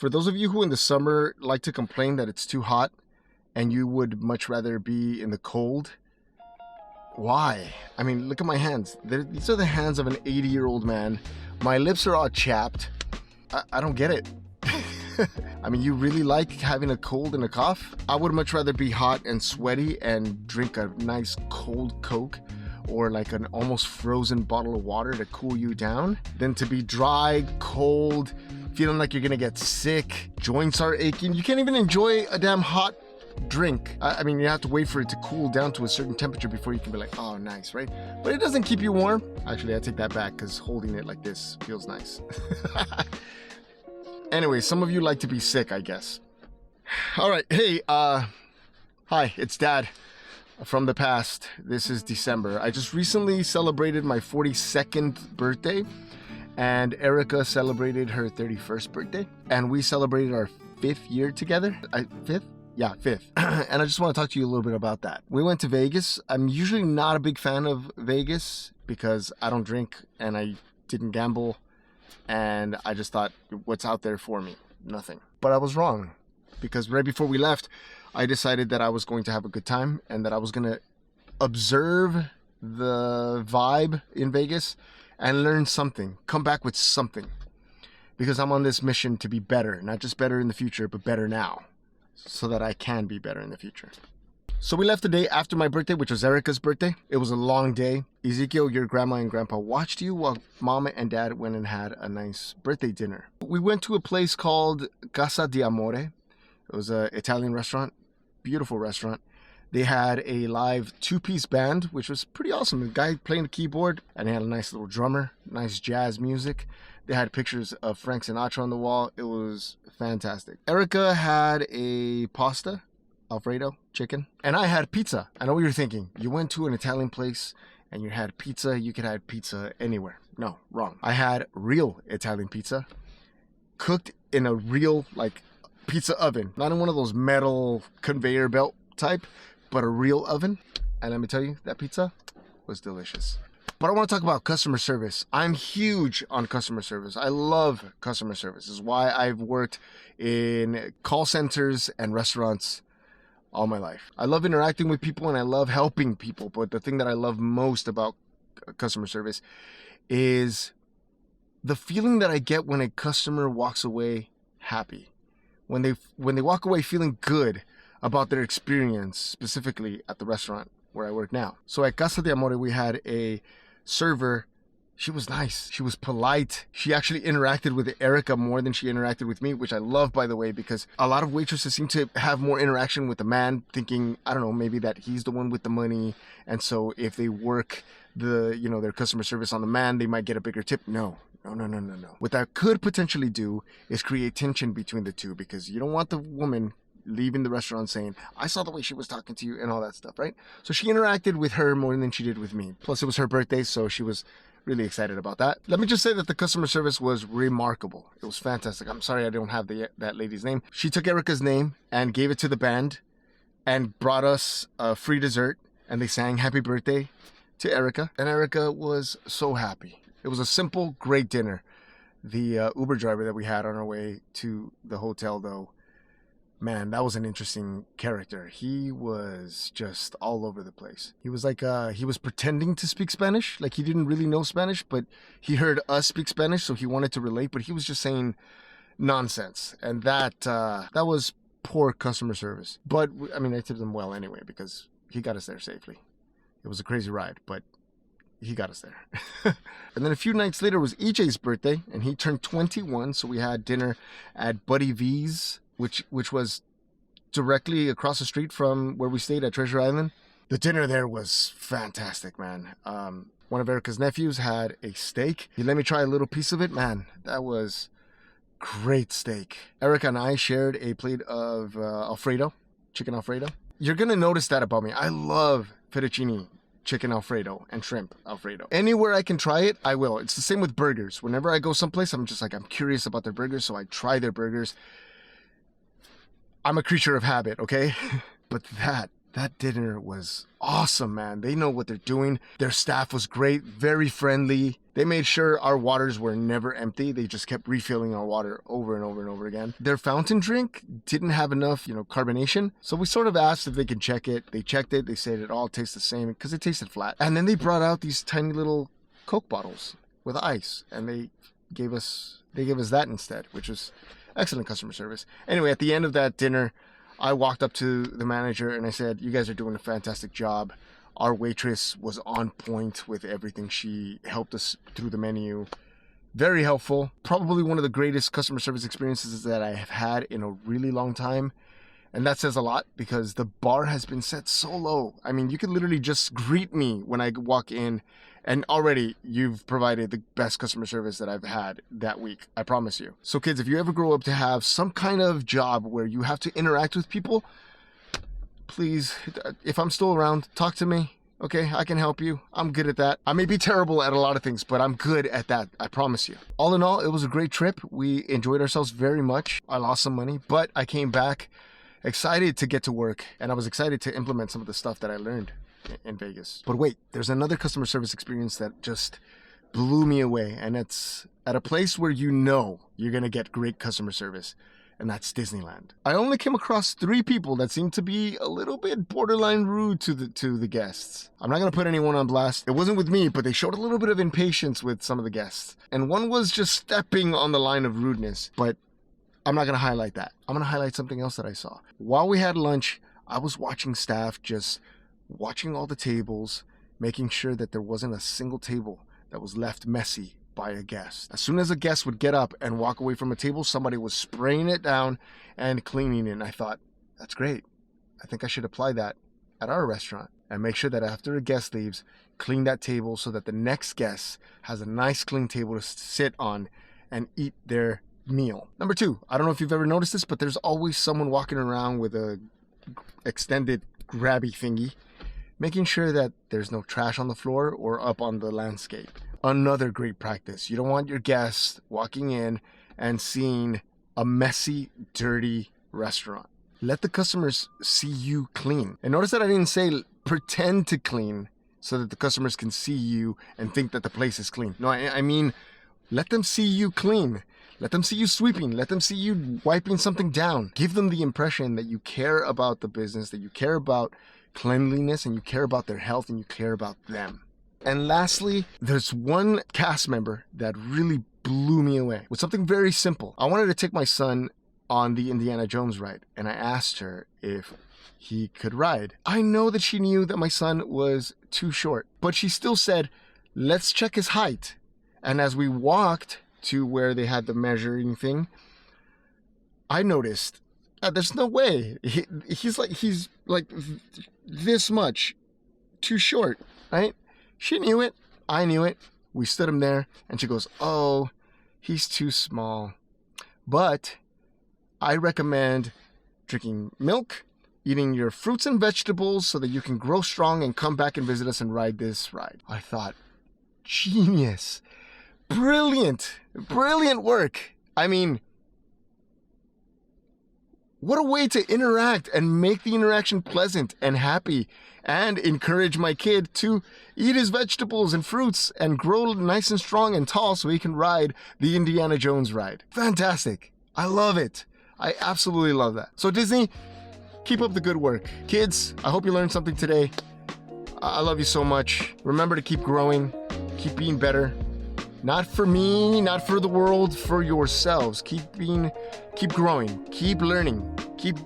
For those of you who in the summer like to complain that it's too hot and you would much rather be in the cold, why? I mean, look at my hands. These are the hands of an 80-year-old man. My lips are all chapped. I don't get it. I mean, you really like having a cold and a cough? I would much rather be hot and sweaty and drink a nice cold Coke or like an almost frozen bottle of water to cool you down than to be dry, cold, feeling like you're gonna get sick, joints are aching. You can't even enjoy a damn hot drink. I mean, you have to wait for it to cool down to a certain temperature before you can be like, oh, nice, right? But it doesn't keep you warm. Actually, I take that back because holding it like this feels nice. Anyway, some of you like to be sick, I guess. All right, hey, hi, it's Dad from the past. This is December. I just recently celebrated my 42nd birthday, and Erika celebrated her 31st birthday, and we celebrated our 5th year together. Fifth? Yeah, 5th. And I just want to talk to you a little bit about that. We went to Vegas. I'm usually not a big fan of Vegas because I don't drink and I didn't gamble. And I just thought, what's out there for me? Nothing. But I was wrong, because right before we left, I decided that I was going to have a good time and that I was going to observe the vibe in Vegas and learn something, come back with something, because I'm on this mission to be better, not just better in the future, but better now, so that I can be better in the future. So we left the day after my birthday, which was Erika's birthday. It was a long day. Ezekiel, your grandma and grandpa watched you while Mama and Dad went and had a nice birthday dinner. We went to a place called Casa de Amore. It was an Italian restaurant, beautiful restaurant. They had a live 2-piece band, which was pretty awesome. The guy playing the keyboard, and they had a nice little drummer, nice jazz music. They had pictures of Frank Sinatra on the wall. It was fantastic. Erika had a pasta, Alfredo chicken, and I had pizza. I know what you're thinking. You went to an Italian place and you had pizza. You could have pizza anywhere. No, wrong. I had real Italian pizza cooked in a real like pizza oven, not in one of those metal conveyor belt type, but a real oven. And let me tell you, that pizza was delicious. But I want to talk about customer service. I'm huge on customer service. I love customer service. This is why I've worked in call centers and restaurants all my life. I love interacting with people and I love helping people. But the thing that I love most about customer service is the feeling that I get when a customer walks away happy. When they walk away feeling good about their experience, specifically at the restaurant where I work now. So at Casa de Amore, we had a server. She was nice. She was polite. She actually interacted with Erika more than she interacted with me, which I love, by the way, because a lot of waitresses seem to have more interaction with the man, thinking, I don't know, maybe that he's the one with the money. And so if they work their customer service on the man, they might get a bigger tip. No. What that could potentially do is create tension between the two, because you don't want the woman leaving the restaurant saying, I saw the way she was talking to you and all that stuff, right? So she interacted with her more than she did with me. Plus it was her birthday, so she was really excited about that. Let me just say that the customer service was remarkable. It was fantastic. I'm sorry I don't have that lady's name. She took Erika's name and gave it to the band and brought us a free dessert, and they sang happy birthday to Erika, and Erika was so happy. It was a simple, great dinner. The Uber driver that we had on our way to the hotel, though, man, that was an interesting character. He was just all over the place. He was like, he was pretending to speak Spanish, like he didn't really know Spanish, but he heard us speak Spanish, so he wanted to relate, but he was just saying nonsense. And that was poor customer service. But, I mean, I tipped him well anyway, because he got us there safely. It was a crazy ride, but he got us there. And then a few nights later was EJ's birthday, and he turned 21, so we had dinner at Buddy V's, which was directly across the street from where we stayed at Treasure Island. The dinner there was fantastic, man. One of Erika's nephews had a steak. He let me try a little piece of it. Man, that was great steak. Erika and I shared a plate of Alfredo, chicken Alfredo. You're going to notice that about me. I love fettuccine chicken Alfredo and shrimp Alfredo. Anywhere I can try it, I will. It's the same with burgers. Whenever I go someplace, I'm just like, I'm curious about their burgers, so I try their burgers. I'm a creature of habit, okay? But that That dinner was awesome, man. They know what they're doing. Their staff was great, very friendly. They made sure our waters were never empty. They just kept refilling our water over and over and over again. Their fountain drink didn't have enough, carbonation. So we sort of asked if they could check it. They checked it. They said it all tastes the same because it tasted flat. And then they brought out these tiny little Coke bottles with ice, and they gave us that instead, which was excellent customer service. Anyway, at the end of that dinner, I walked up to the manager and I said, "You guys are doing a fantastic job." Our waitress was on point with everything. She helped us through the menu. Very helpful. Probably one of the greatest customer service experiences that I have had in a really long time. And that says a lot because the bar has been set so low. I mean, you can literally just greet me when I walk in, and already you've provided the best customer service that I've had that week. I promise you. So kids, if you ever grow up to have some kind of job where you have to interact with people, please, if I'm still around, talk to me. Okay, I can help you. I'm good at that. I may be terrible at a lot of things, but I'm good at that. I promise you. All in all, it was a great trip. We enjoyed ourselves very much. I lost some money, but I came back excited to get to work, and I was excited to implement some of the stuff that I learned in Vegas. But wait, there's another customer service experience that just blew me away, and it's at a place where you're gonna get great customer service, and that's Disneyland. I only came across 3 people that seemed to be a little bit borderline rude to the guests. I'm not gonna put anyone on blast. It wasn't with me, but they showed a little bit of impatience with some of the guests, and one was just stepping on the line of rudeness. But I'm not going to highlight that. I'm going to highlight something else that I saw. While we had lunch, I was watching staff just watching all the tables, making sure that there wasn't a single table that was left messy by a guest. As soon as a guest would get up and walk away from a table, somebody was spraying it down and cleaning it. And I thought, that's great. I think I should apply that at our restaurant and make sure that after a guest leaves, clean that table so that the next guest has a nice clean table to sit on and eat their meal. Number 2, I don't know if you've ever noticed this, but there's always someone walking around with a extended grabby thingy, making sure that there's no trash on the floor or up on the landscape. Another great practice. You don't want your guests walking in and seeing a messy, dirty restaurant. Let the customers see you clean. And notice that I didn't say pretend to clean so that the customers can see you and think that the place is clean. No, I mean, let them see you clean. Let them see you sweeping. Let them see you wiping something down. Give them the impression that you care about the business, that you care about cleanliness, and you care about their health, and you care about them. And lastly, there's one cast member that really blew me away with something very simple. I wanted to take my son on the Indiana Jones ride, and I asked her if he could ride. I know that she knew that my son was too short, but she still said, "Let's check his height." And as we walked to where they had the measuring thing, I noticed there's no way he's like this much too short, right? She knew it. I knew it. We stood him there, and she goes, "Oh, he's too small. But I recommend drinking milk, eating your fruits and vegetables so that you can grow strong and come back and visit us and ride this ride." I thought, genius. Brilliant work. I mean, what a way to interact and make the interaction pleasant and happy and encourage my kid to eat his vegetables and fruits and grow nice and strong and tall so he can ride the Indiana Jones ride. Fantastic. I love it. I absolutely love that. So Disney, keep up the good work. Kids, I hope you learned something today. I love you so much. Remember to keep growing, keep being better. Not for me, not for the world, for yourselves. Keep growing, keep learning, keep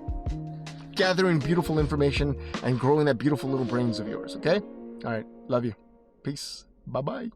gathering beautiful information and growing that beautiful little brains of yours, okay? All right, love you. Peace. Bye-bye.